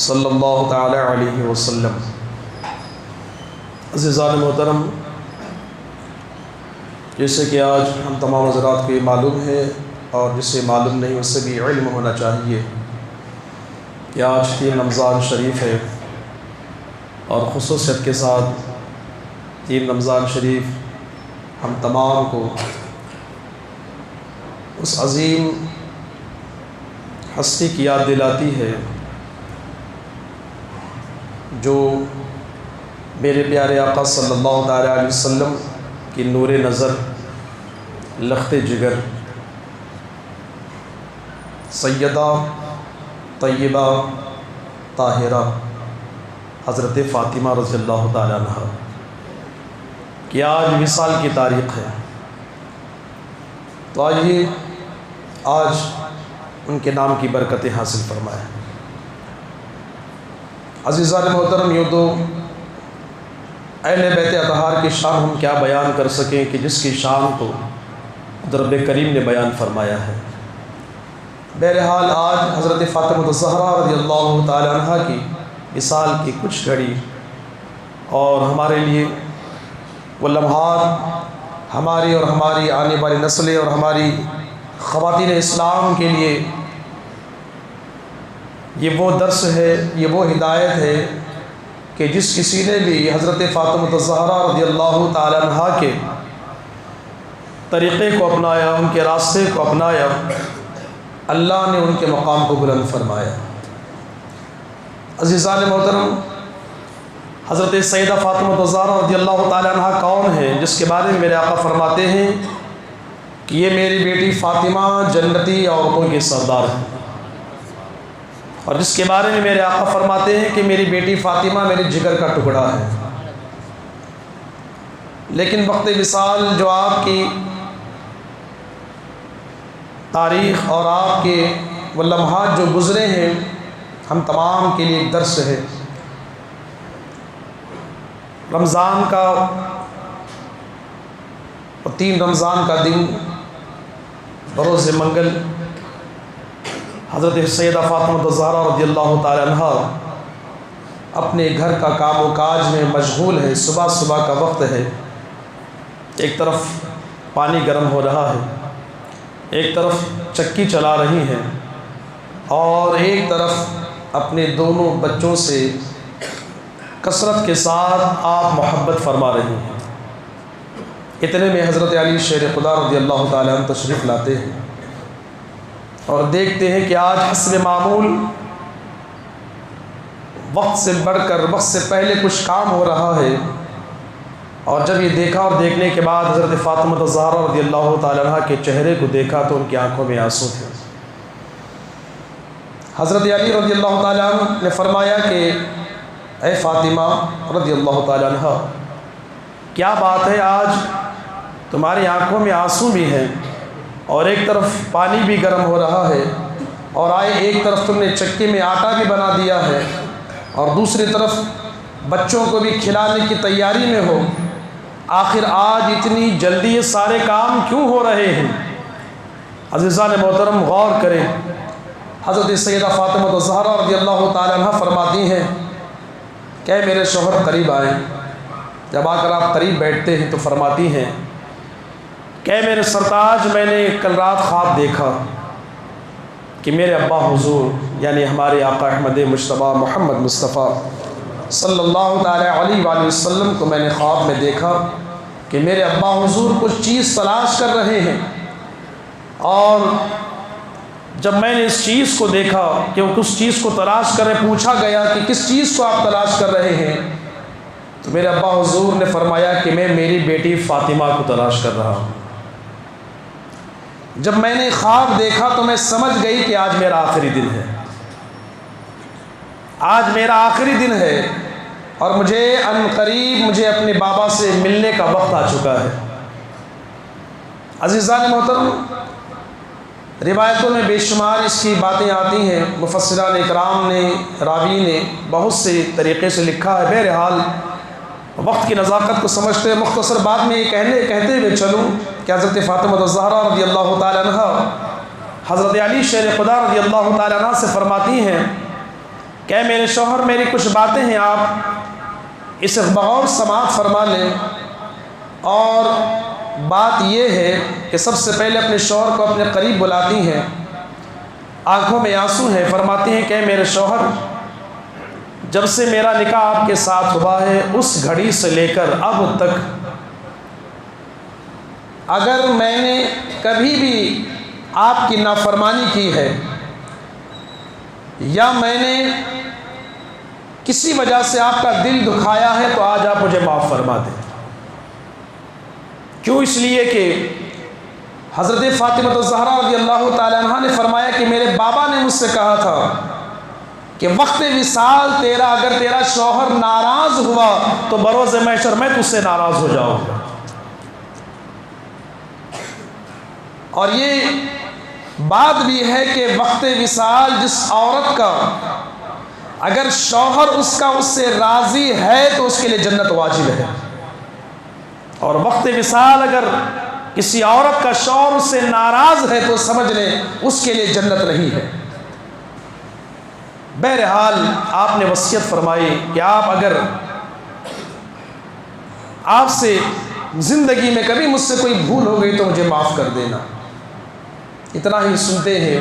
صلی اللہ تعالی علیہ وسلم۔ عزیزان محترم، جیسے کہ آج ہم تمام حضرات کو یہ معلوم ہے اور جسے معلوم نہیں اس سے بھی علم ہونا چاہیے کہ آج 3 رمضان شریف ہے، اور خصوصیت کے ساتھ 3 رمضان شریف ہم تمام کو اس عظیم ہستی کی یاد دلاتی ہے جو میرے پیارے آقا صلی اللہ تعالی علیہ وسلم کی نور نظر، لخت جگر، سیدہ طیبہ طاہرہ حضرت فاطمہ رضی اللہ تعالی عنہ کہ آج وصال کی تاریخ ہے۔ تو آئیے آج ان کے نام کی برکتیں حاصل فرمائیں۔ عزیزان محترم، یوں تو اہل بیت اطہار کی شان ہم کیا بیان کر سکیں کہ جس کی شان کو رب کریم نے بیان فرمایا ہے۔ بہرحال آج حضرت فاطمہ الزہرا رضی اللہ تعالی عنہ کی وصال کی کچھ گھڑی اور ہمارے لیے وہ لمحات ہماری اور ہماری آنے والی نسلیں اور ہماری خواتین اسلام کے لیے یہ وہ درس ہے، یہ وہ ہدایت ہے کہ جس کسی نے بھی حضرت فاطمہ الزہرا رضی اللہ تعالی عنہ کے طریقے کو اپنایا، ان کے راستے کو اپنایا، اللہ نے ان کے مقام کو بلند فرمایا۔ عزیزان محترم، حضرت سیدہ فاطمہ الزہرا رضی اللہ تعالی عنہ کون ہے جس کے بارے میں میرے آقا فرماتے ہیں کہ یہ میری بیٹی فاطمہ جنتی عورتوں کی سردار ہے، اور جس کے بارے میں میرے آقا فرماتے ہیں کہ میری بیٹی فاطمہ میرے جگر کا ٹکڑا ہے۔ لیکن وقت وصال جو آپ کی تاریخ اور آپ کے وہ لمحات جو گزرے ہیں ہم تمام کے لیے ایک درس ہے۔ رمضان کا 3 رمضان کا دن بروز منگل حضرت سیدہ فاطمہ الزہرا رضی اللہ تعالی عنہ اپنے گھر کا کام و کاج میں مشغول ہے۔ صبح کا وقت ہے، ایک طرف پانی گرم ہو رہا ہے، ایک طرف چکی چلا رہی ہیں، اور ایک طرف اپنے دونوں بچوں سے کثرت کے ساتھ آپ محبت فرما رہی ہیں۔ اتنے میں حضرت علی شیر خدا رضی اللہ تعالی عنہ تشریف لاتے ہیں اور دیکھتے ہیں کہ آج حسب معمول وقت سے بڑھ کر، وقت سے پہلے کچھ کام ہو رہا ہے۔ اور جب یہ دیکھا اور دیکھنے کے بعد حضرت فاطمہ الزہرا رضی اللہ تعالی عنہ کے چہرے کو دیکھا تو ان کی آنکھوں میں آنسو تھے۔ حضرت علی رضی اللہ تعالی عنہ نے فرمایا کہ اے فاطمہ رضی اللہ تعالی عنہ، کیا بات ہے آج تمہاری آنکھوں میں آنسو بھی ہیں، اور ایک طرف پانی بھی گرم ہو رہا ہے، اور ایک طرف تم نے چکی میں آٹا بھی بنا دیا ہے، اور دوسری طرف بچوں کو بھی کھلانے کی تیاری میں ہو، آخر آج اتنی جلدی یہ سارے کام کیوں ہو رہے ہیں؟ عزیزان محترم غور کریں، حضرت سیدہ فاطمہ الزہرا رضی اللہ تعالی عنہ فرماتی ہیں کہ میرے شوہر قریب آئیں۔ جب آ کر آپ قریب بیٹھتے ہیں تو فرماتی ہیں کہ میرے سرتاج، میں نے کل رات خواب دیکھا کہ میرے ابا حضور یعنی ہمارے آقا احمد مجتبیٰ محمد مصطفیٰ صلی اللہ تعالی علیہ وآلہ وسلم کو میں نے خواب میں دیکھا کہ میرے ابا حضور کچھ چیز تلاش کر رہے ہیں، اور جب میں نے اس چیز کو دیکھا کہ وہ کس چیز کو تلاش کر رہے، پوچھا گیا کہ کس چیز کو آپ تلاش کر رہے ہیں، تو میرے ابا حضور نے فرمایا کہ میں میری بیٹی فاطمہ کو تلاش کر رہا ہوں۔ جب میں نے خواب دیکھا تو میں سمجھ گئی کہ آج میرا آخری دن ہے، آج میرا آخری دن ہے، اور مجھے ان قریب مجھے اپنے بابا سے ملنے کا وقت آ چکا ہے۔ عزیزان محترم، روایتوں میں بے شمار اس کی باتیں آتی ہیں، مفسران اکرام نے، راوی نے بہت سے طریقے سے لکھا ہے۔ بہرحال وقت کی نزاکت کو سمجھتے ہوئے مختصر بات میں یہ کہتے ہوئے چلوں کہ حضرت فاطمہ الزہرا رضی اللہ تعالی عنہ حضرت علی شیر خدا رضی اللہ تعالی عنہ سے فرماتی ہیں کہ میرے شوہر میری کچھ باتیں ہیں آپ اسے بغور سماعت فرما لیں، اور بات یہ ہے کہ سب سے پہلے اپنے شوہر کو اپنے قریب بلاتی ہیں، آنکھوں میں آنسو ہیں، فرماتی ہیں کہ میرے شوہر جب سے میرا نکاح آپ کے ساتھ ہوا ہے اس گھڑی سے لے کر اب تک اگر میں نے کبھی بھی آپ کی نافرمانی کی ہے یا میں نے کسی وجہ سے آپ کا دل دکھایا ہے تو آج آپ مجھے معاف فرما دیں۔ کیوں؟ اس لیے کہ حضرت فاطمہ الزہرا رضی اللہ تعالی عنہ نے فرمایا کہ میرے بابا نے مجھ سے کہا تھا کہ وقت وصال تیرا اگر تیرا شوہر ناراض ہوا تو بروز محشر میں تجھ سے ناراض ہو جاؤں گا۔ اور یہ بات بھی ہے کہ وقت وصال جس عورت کا اگر شوہر اس سے راضی ہے تو اس کے لیے جنت واجب ہے، اور وقت وصال اگر کسی عورت کا شوہر اس سے ناراض ہے تو سمجھ لیں اس کے لیے جنت نہیں ہے۔ بہرحال آپ نے وصیت فرمائی کہ آپ اگر آپ سے زندگی میں کبھی مجھ سے کوئی بھول ہو گئی تو مجھے معاف کر دینا۔ اتنا ہی سنتے ہیں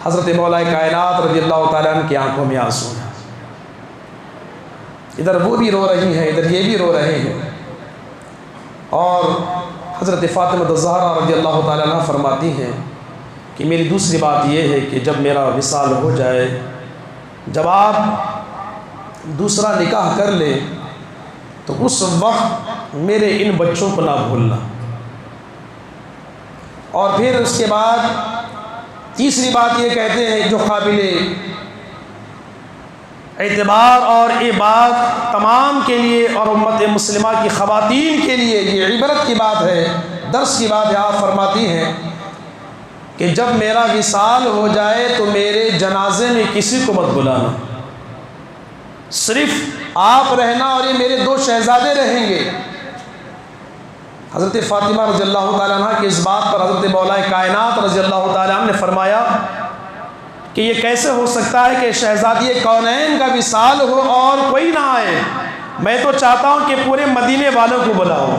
حضرت مولا کائنات رضی اللہ تعالیٰ عنہ کی آنکھوں میں آنسو ہیں، ادھر وہ بھی رو رہی ہیں ادھر یہ بھی رو رہے ہیں، اور حضرت فاطمہ الزہرا رضی اللہ تعالیٰ عنہ فرماتی ہیں کہ میری دوسری بات یہ ہے کہ جب میرا وصال ہو جائے، جب آپ دوسرا نکاح کر لیں تو اس وقت میرے ان بچوں کو نہ بھولنا۔ اور پھر اس کے بعد تیسری بات یہ کہتے ہیں جو قابل اعتبار، اور یہ بات تمام کے لیے اور امت مسلمہ کی خواتین کے لیے یہ عبرت کی بات ہے، درس کی بات ہے۔ آپ فرماتی ہیں کہ جب میرا وصال ہو جائے تو میرے جنازے میں کسی کو مت بلانا، صرف آپ رہنا اور یہ میرے 2 شہزادے رہیں گے۔ حضرت فاطمہ رضی اللہ تعالیٰ عنہ کی اس بات پر حضرت مولا کائنات رضی اللہ تعالیٰ عنہ نے فرمایا کہ یہ کیسے ہو سکتا ہے کہ شہزادی کونین کا وصال ہو اور کوئی نہ آئے، میں تو چاہتا ہوں کہ پورے مدینے والوں کو بلاؤ۔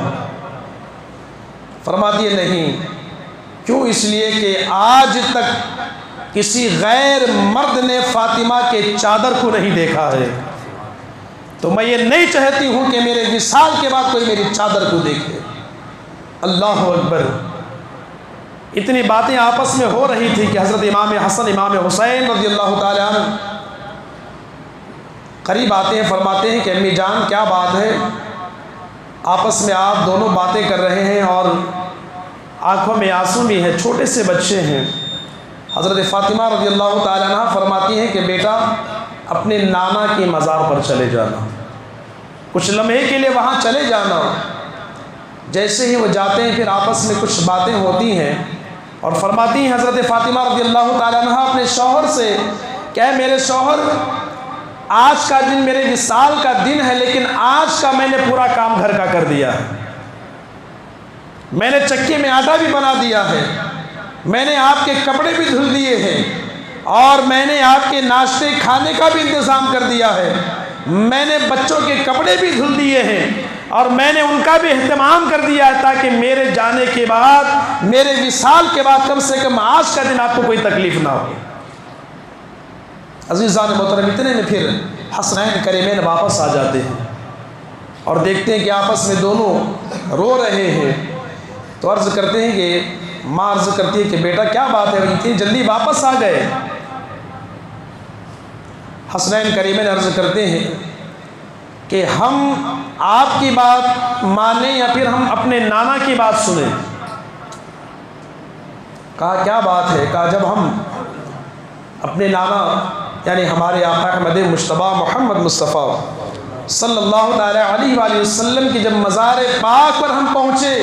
فرماتی ہے نہیں، کیوں؟ اس لیے کہ آج تک کسی غیر مرد نے فاطمہ کے چادر کو نہیں دیکھا ہے، تو میں یہ نہیں چاہتی ہوں کہ میرے وصال کے بعد کوئی میری چادر کو دیکھے۔ اللہ اکبر۔ اتنی باتیں آپس میں ہو رہی تھی کہ حضرت امام حسن امام حسین رضی اللہ تعالیٰ عنہ قریب آتے ہیں، فرماتے ہیں کہ امی جان کیا بات ہے؟ آپس میں آپ دونوں باتیں کر رہے ہیں اور آنکھوں میں آنسو بھی ہیں، چھوٹے سے بچے ہیں۔ حضرت فاطمہ رضی اللہ تعالیٰ عنہ فرماتی ہیں کہ بیٹا اپنے نانا کی مزار پر چلے جانا، کچھ لمحے کے لیے وہاں چلے جانا۔ جیسے ہی وہ جاتے ہیں پھر آپس میں کچھ باتیں ہوتی ہیں، اور فرماتی ہیں حضرت فاطمہ رضی اللہ تعالیٰ عنہ اپنے شوہر سے کہ اے میرے شوہر، آج کا دن میرے وصال کا دن ہے، لیکن آج کا میں نے پورا کام گھر کا کر دیا ہے، میں نے چکی میں آٹا بھی بنا دیا ہے، میں نے آپ کے کپڑے بھی دھل دیے ہیں، اور میں نے آپ کے ناشتے کھانے کا بھی انتظام کر دیا ہے، میں نے بچوں کے کپڑے بھی دھل دیے ہیں، اور میں نے ان کا بھی اہتمام کر دیا ہے تاکہ میرے جانے کے بعد، میرے وصال کے بعد کم سے کم آج کا دن آپ کو کوئی تکلیف نہ ہو۔ عزیزان محترم، اتنے میں پھر حسنین کریمین واپس آ جاتے ہیں اور دیکھتے ہیں کہ آپس میں دونوں رو رہے ہیں، تو عرض کرتے ہیں کہ ماں عرض کرتی ہے کہ بیٹا کیا بات ہے، اتنی جلدی واپس آ گئے؟ حسنین کریمین عرض کرتے ہیں کہ ہم آپ کی بات مانیں یا پھر ہم اپنے نانا کی بات سنیں۔ کہا کیا بات ہے؟ کہا جب ہم اپنے نانا یعنی ہمارے آقا احمد مجتبی محمد مصطفیٰ صلی اللہ تعالیٰ علیہ وآلہ وسلم کی جب مزار پاک پر ہم پہنچے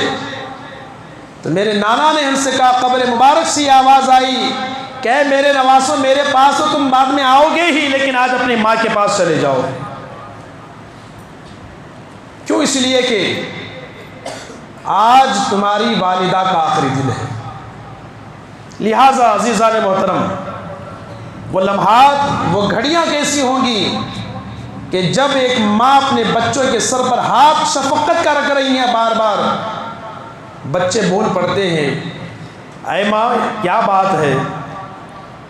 تو میرے نانا نے ہم سے کہا، قبر مبارک سے آواز آئی کہ اے میرے نواسو، میرے پاس تو تم بعد میں آؤ گے ہی، لیکن آج اپنی ماں کے پاس چلے جاؤ۔ کیوں؟ اس لیے کہ آج تمہاری والدہ کا آخری دن ہے۔ لہٰذا عزیزان محترم، وہ لمحات، وہ گھڑیاں کیسی ہوں گی کہ جب ایک ماں اپنے بچوں کے سر پر ہاتھ شفقت کا رکھ رہی ہیں، بار بار بچے بول پڑتے ہیں، اے ماں کیا بات ہے،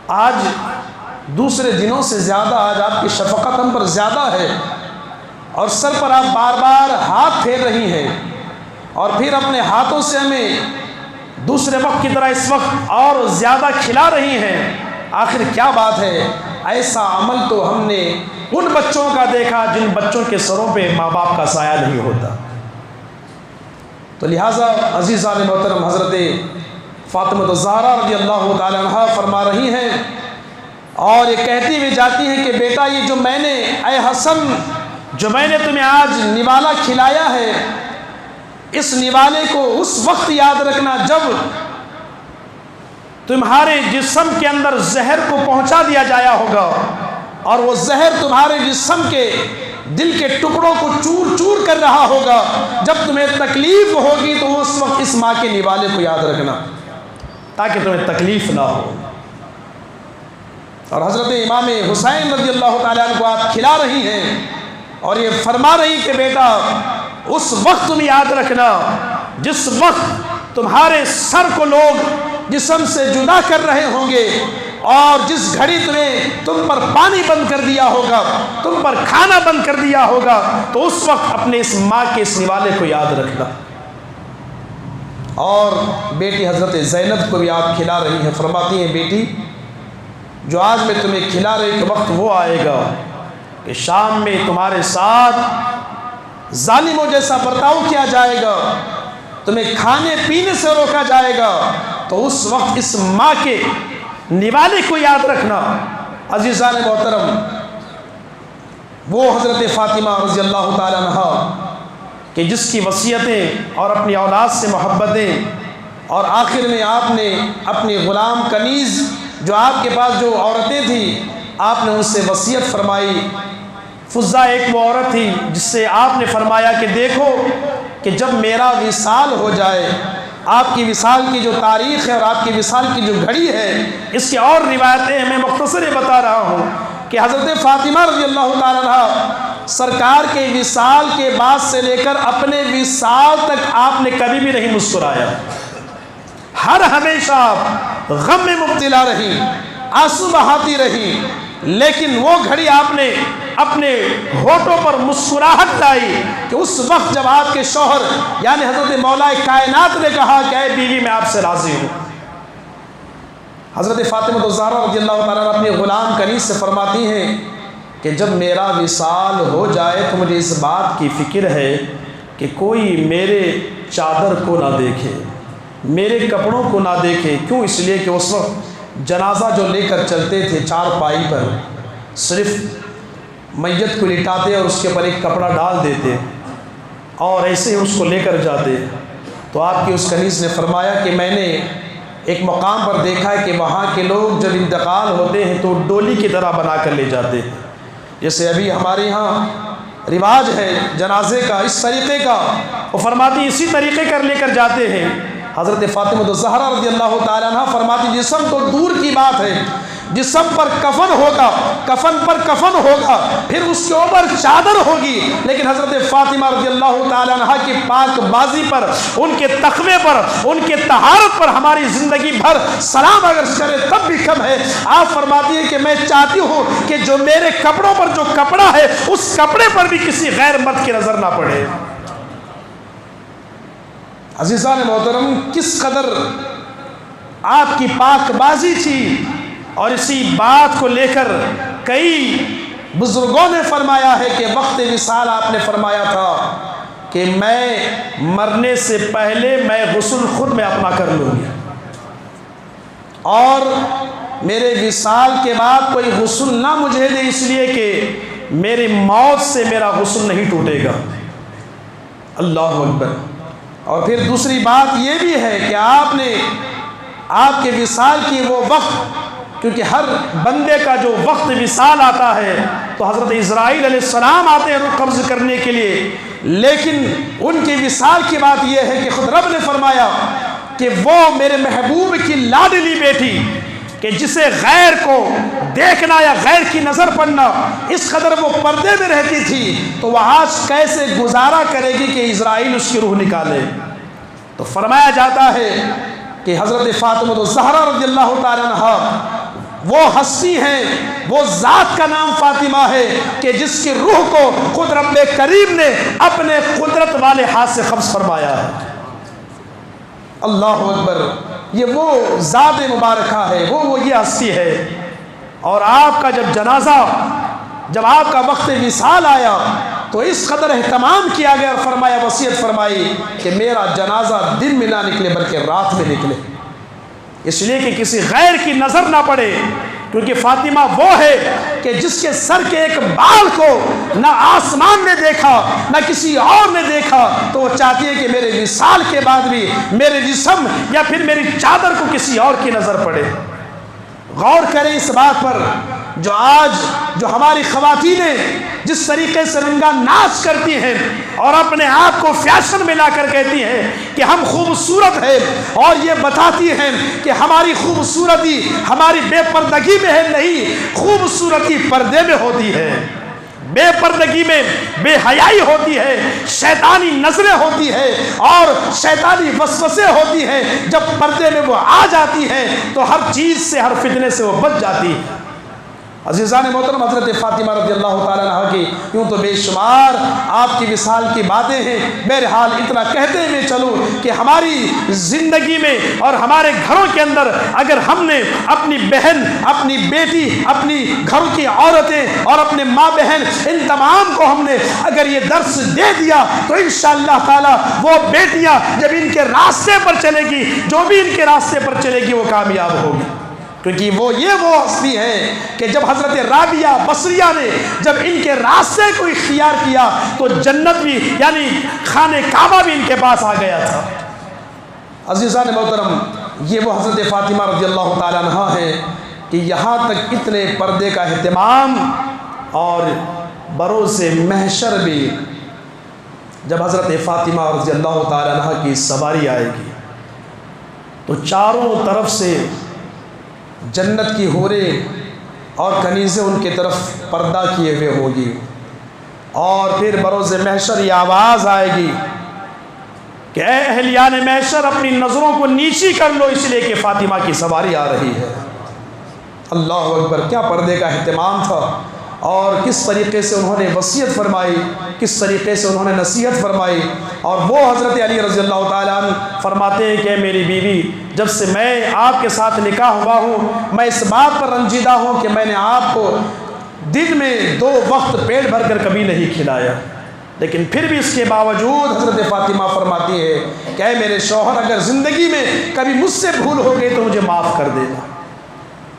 آج دوسرے دنوں سے زیادہ آج آپ کی شفقت ہم پر زیادہ ہے، اور سر پر آپ بار بار ہاتھ پھیر رہی ہیں، اور پھر اپنے ہاتھوں سے ہمیں دوسرے وقت کی طرح اس وقت اور زیادہ کھلا رہی ہیں، آخر کیا بات ہے؟ ایسا عمل تو ہم نے ان بچوں کا دیکھا جن بچوں کے سروں پہ ماں باپ کا سایہ نہیں ہوتا۔ تو لہٰذا عزیزان محترم، حضرت فاطمہ الزہرا رضی اللہ تعالی عنہ فرما رہی ہیں اور یہ کہتی ہوئی جاتی ہیں کہ بیٹا، یہ جو میں نے، اے حسن، جو میں نے تمہیں آج نوالا کھلایا ہے، اس نوالے کو اس وقت یاد رکھنا جب تمہارے جسم کے اندر زہر کو پہنچا دیا جایا ہوگا، اور وہ زہر تمہارے جسم کے دل کے ٹکڑوں کو چور چور کر رہا ہوگا، جب تمہیں تکلیف ہوگی تو اس وقت اس ماں کے نوالے کو یاد رکھنا تاکہ تمہیں تکلیف نہ ہو۔ اور حضرت امام حسین رضی اللہ تعالیٰ عنہ کو آپ کھلا رہی ہیں اور یہ فرما رہی کہ بیٹا، اس وقت تم یاد رکھنا جس وقت تمہارے سر کو لوگ جسم سے جدا کر رہے ہوں گے، اور جس گھڑی تم پر پانی بند کر دیا ہوگا، تم پر کھانا بند کر دیا ہوگا، تو اس وقت اپنے اس ماں کے اس نوالے کو یاد رکھنا۔ اور بیٹی حضرت زینب کو بھی آپ کھلا رہی ہیں، فرماتی ہیں بیٹی، جو آج میں تمہیں کھلا رہی کہ وقت وہ آئے گا کہ شام میں تمہارے ساتھ ظالموں جیسا برتاؤ کیا جائے گا، تمہیں کھانے پینے سے روکا جائے گا، تو اس وقت اس ماں کے نوالے کو یاد رکھنا۔ عزیزان محترم، وہ حضرت فاطمہ رضی اللہ تعالی عنہ کہ جس کی وصیتیں اور اپنی اولاد سے محبتیں، اور آخر میں آپ نے اپنی غلام کنیز، جو آپ کے پاس جو عورتیں تھیں، آپ نے ان سے وصیت فرمائی۔ فضہ ایک وہ عورت تھی جس سے آپ نے فرمایا کہ دیکھو کہ جب میرا وصال ہو جائے، آپ کی وصال کی جو تاریخ ہے اور آپ کی وصال کی جو گھڑی ہے، اس کی اور روایتیں میں مختصر بتا رہا ہوں کہ حضرت فاطمہ رضی اللہ تعالیٰ عنہ سرکار کے وصال کے بعد سے لے کر اپنے وصال تک آپ نے کبھی بھی نہیں مسکرایا، ہر ہمیشہ آپ غم میں مبتلا رہی، آنسو بہاتی رہی، لیکن وہ گھڑی آپ نے اپنے ہونٹوں پر مسکراہٹ لائی کہ اس وقت جب آپ کے شوہر یعنی حضرت مولا کائنات نے کہا کہ اے بیوی میں آپ سے راضی ہوں۔ حضرت فاطمہ الزہرا رضی اللہ تعالیٰ عنہ اپنے غلام کنیز سے فرماتی ہیں کہ جب میرا وصال ہو جائے تو مجھے اس بات کی فکر ہے کہ کوئی میرے چادر کو نہ دیکھے، میرے کپڑوں کو نہ دیکھے۔ کیوں؟ اس لیے کہ اس وقت جنازہ جو لے کر چلتے تھے چارپائی پر، صرف میت کو لٹاتے اور اس کے اوپر ایک کپڑا ڈال دیتے اور ایسے ہی اس کو لے کر جاتے۔ تو آپ کی اس کنیز نے فرمایا کہ میں نے ایک مقام پر دیکھا ہے کہ وہاں کے لوگ جب انتقال ہوتے ہیں تو ڈولی کی طرح بنا کر لے جاتے ہیں، جیسے ابھی ہمارے یہاں رواج ہے جنازے کا، اس طریقے کا، وہ فرماتی اسی طریقے کر لے کر جاتے ہیں۔ حضرت فاطمہ الزہرا رضی اللہ تعالیٰ عنہ فرماتی جسم تو دور کی بات ہے، جسم پر کفن ہوگا، کفن پر کفن ہوگا، پھر اس کے اوپر چادر ہوگی، لیکن حضرت فاطمہ رضی اللہ تعالیٰ عنہ کی پاک بازی پر، ان کے تقوی پر، ان کے طہارت پر ہماری زندگی بھر سلام اگر کرے تب بھی کم ہے۔ آپ فرماتی ہیں کہ میں چاہتی ہوں کہ جو میرے کپڑوں پر جو کپڑا ہے اس کپڑے پر بھی کسی غیر مرد کی نظر نہ پڑے۔ عزیزان محترم، کس قدر آپ کی پاک بازی تھی، اور اسی بات کو لے کر کئی بزرگوں نے فرمایا ہے کہ وقت وصال آپ نے فرمایا تھا کہ میں مرنے سے پہلے میں غسل خود میں اپنا کر لوں گی، اور میرے وصال کے بعد کوئی غسل نہ مجھے دے، اس لیے کہ میری موت سے میرا غسل نہیں ٹوٹے گا۔ اللہ اکبر۔ اور پھر دوسری بات یہ بھی ہے کہ آپ کے وصال کی وہ وقت، کیونکہ ہر بندے کا جو وقت وصال آتا ہے تو حضرت اسرائیل علیہ السلام آتے ہیں روح قبض کرنے کے لیے، لیکن ان کی وصال کی بات یہ ہے کہ خود رب نے فرمایا کہ وہ میرے محبوب کی لاڈلی بیٹی کہ جسے غیر کو دیکھنا یا غیر کی نظر پڑنا اس قدر وہ پردے میں رہتی تھی، تو وہ آج کیسے گزارا کرے گی کہ اسرائیل اس کی روح نکالے؟ تو فرمایا جاتا ہے کہ حضرت فاطمہ الزہرا رضی اللہ تعالیٰ عنہا وہ ہستی ہیں، وہ ذات کا نام فاطمہ ہے کہ جس کی روح کو خود رب کریم نے اپنے قدرت والے ہاتھ سے قبض فرمایا ہے۔ اللہ اکبر، یہ وہ ذات مبارکہ ہے، وہ یہ ہستی ہے۔ اور آپ کا جب جنازہ، جب آپ کا وقت وصال آیا تو اس قدر اہتمام کیا گیا اور فرمایا، وصیت فرمائی کہ میرا جنازہ دن میں نہ نکلے بلکہ رات میں نکلے، اس لیے کہ کسی غیر کی نظر نہ پڑے، کیونکہ فاطمہ وہ ہے کہ جس کے سر کے ایک بال کو نہ آسمان نے دیکھا نہ کسی اور نے دیکھا، تو وہ چاہتی ہے کہ میرے وصال کے بعد بھی میرے جسم یا پھر میری چادر کو کسی اور کی نظر پڑے۔ غور کریں اس بات پر، جو آج جو ہماری خواتینیں جس طریقے سے رنگا ناچ کرتی ہیں اور اپنے آپ کو فیشن میں لا کر کہتی ہیں کہ ہم خوبصورت ہیں، اور یہ بتاتی ہیں کہ ہماری خوبصورتی ہماری بے پردگی میں ہے، نہیں، خوبصورتی پردے میں ہوتی ہے، بے پردگی میں بے حیائی ہوتی ہے، شیطانی نظریں ہوتی ہے اور شیطانی وسوسے ہوتی ہیں۔ جب پردے میں وہ آ جاتی ہے تو ہر چیز سے، ہر فتنے سے وہ بچ جاتی ہے۔ عزیزان محترم، حضرت فاطمہ رضی اللہ تعالیٰ عنہ کی یوں تو بے شمار آپ کی وصال کی باتیں ہیں، بہرحال اتنا کہتے ہوئے چلوں کہ ہماری زندگی میں اور ہمارے گھروں کے اندر اگر ہم نے اپنی بہن، اپنی بیٹی، اپنی گھر کی عورتیں اور اپنے ماں بہن، ان تمام کو ہم نے اگر یہ درس دے دیا تو انشاءاللہ تعالیٰ وہ بیٹیاں جب ان کے راستے پر چلے گی، جو بھی ان کے راستے پر چلے گی وہ کامیاب ہوگی، کیونکہ وہ ہستی ہے کہ جب حضرت رابعہ بصریہ نے جب ان کے راستے کو اختیار کیا تو جنت بھی، یعنی خانہ کعبہ بھی ان کے پاس آ گیا تھا۔ عزیزان محترم، یہ وہ حضرت فاطمہ رضی اللہ تعالیٰ عنہ ہے کہ یہاں تک اتنے پردے کا اہتمام، اور بروز محشر بھی جب حضرت فاطمہ رضی اللہ تعالیٰ عنہ کی سواری آئے گی تو چاروں طرف سے جنت کی حوریں اور کنیزیں ان کی طرف پردہ کیے ہوئے ہوگی، اور پھر بروز محشر یہ آواز آئے گی کہ اے اہلیان محشر اپنی نظروں کو نیچی کر لو، اس لیے کہ فاطمہ کی سواری آ رہی ہے۔ اللہ اکبر، کیا پردے کا اہتمام تھا، اور کس طریقے سے انہوں نے وصیت فرمائی، کس طریقے سے انہوں نے نصیحت فرمائی۔ اور وہ حضرت علی رضی اللہ تعالیٰ عنہ فرماتے ہیں کہ میری بیوی، جب سے میں آپ کے ساتھ نکاح ہوا ہوں میں اس بات پر رنجیدہ ہوں کہ میں نے آپ کو دن میں 2 وقت پیٹ بھر کر کبھی نہیں کھلایا، لیکن پھر بھی اس کے باوجود حضرت فاطمہ فرماتی ہے کہ اے میرے شوہر، اگر زندگی میں کبھی مجھ سے بھول ہو گئی تو مجھے معاف کر دینا۔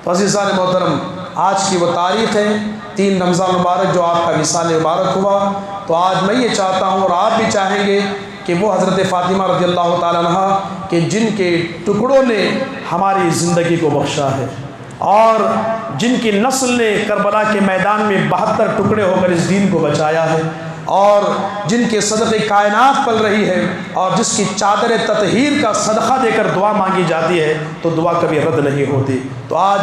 تو عزیزان محترم، آج کی وہ تاریخ ہے 3 رمضان مبارک جو آپ کا وصال مبارک ہوا، تو آج میں یہ چاہتا ہوں اور آپ بھی چاہیں گے کہ وہ حضرت فاطمہ رضی اللہ تعالیٰ عنہ کہ جن کے ٹکڑوں نے ہماری زندگی کو بخشا ہے، اور جن کی نسل نے کربلا کے میدان میں 72 ٹکڑے ہو کر اس دین کو بچایا ہے، اور جن کے صدقے کائنات پل رہی ہے، اور جس کی چادر تطہیر کا صدقہ دے کر دعا مانگی جاتی ہے تو دعا کبھی رد نہیں ہوتی۔ تو آج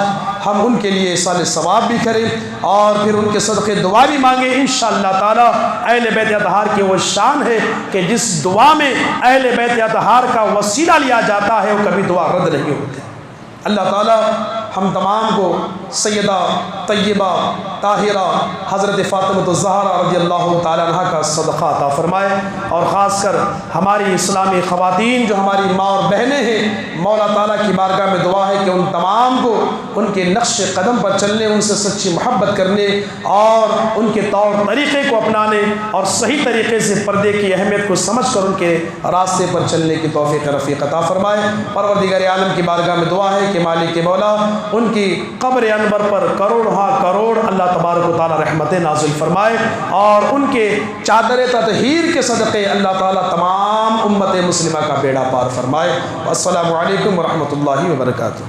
ہم ان کے لیے ایصال ثواب بھی کریں اور پھر ان کے صدقے دعا بھی مانگیں۔ انشاءاللہ تعالیٰ اہل بیت اطہار کی وہ شان ہے کہ جس دعا میں اہل بیت اطہار کا وسیلہ لیا جاتا ہے وہ کبھی دعا رد نہیں ہوتی۔ اللہ تعالیٰ ہم تمام کو سیدہ طیبہ طاہرہ حضرت فاطمہ الزہرا رضی اللہ تعالیٰ عنہ کا صدقہ عطا فرمائے، اور خاص کر ہماری اسلامی خواتین جو ہماری ماں اور بہنیں ہیں، مولا تعالیٰ کی بارگاہ میں دعا ہے کہ ان تمام کو ان کے نقش قدم پر چلنے، ان سے سچی محبت کرنے اور ان کے طور طریقے کو اپنانے اور صحیح طریقے سے پردے کی اہمیت کو سمجھ کر ان کے راستے پر چلنے کی توفیق رفیق عطا فرمائے۔ پروردگار عالم کی بارگاہ میں دعا ہے کہ مالک مولا ان کی قبر انور پر کروڑ کروڑ اللہ تبارک و تعالی رحمتیں نازل فرمائے، اور ان کے چادر تطہیر کے صدقے اللہ تعالی تمام امت مسلمہ کا بیڑا پار فرمائے۔ السلام علیکم ورحمۃ اللہ وبرکاتہ۔